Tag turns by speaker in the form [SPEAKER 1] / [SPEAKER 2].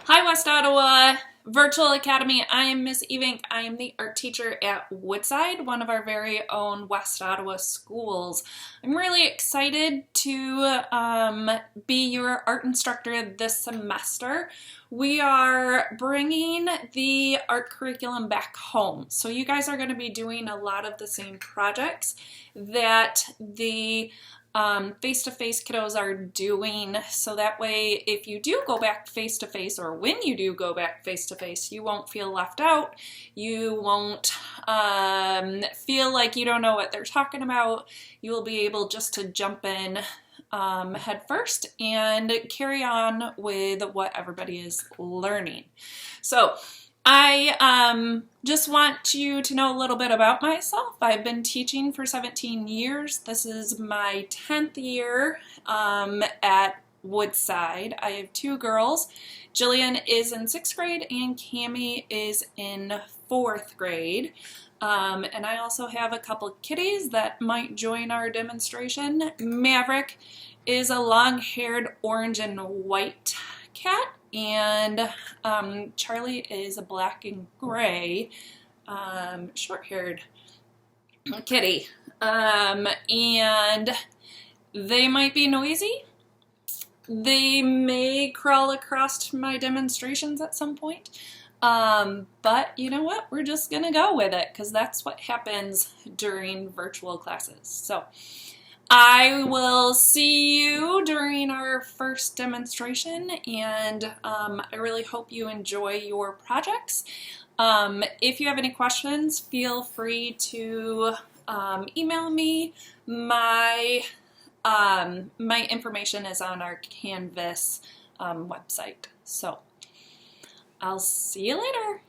[SPEAKER 1] Hi, West Ottawa Virtual Academy. I am Miss Evink. I am the art teacher at Woodside, one of our very own West Ottawa schools. I'm really excited to be your art instructor this semester. We are bringing the art curriculum back home. So you guys are going to be doing a lot of the same projects that the face-to-face kiddos are doing, so that way if you do go back face-to-face, or when you do go back face-to-face, you won't feel left out. You won't feel like you don't know what they're talking about. You will be able just to jump in head first and carry on with what everybody is learning. So I just want you to know a little bit about myself. I've been teaching for 17 years. This is my 10th year at Woodside. I have two girls. Jillian is in 6th grade and Cammie is in 4th grade. And I also have a couple kitties that might join our demonstration. Maverick is a long-haired orange and white cat, and Charlie is a black and gray short-haired kitty. And they might be noisy. They may crawl across my demonstrations at some point. But you know what? We're just gonna go with it because that's what happens during virtual classes. So I will see you during our first demonstration, and I really hope you enjoy your projects. If you have any questions, feel free to email me. My information is on our Canvas website. So I'll see you later.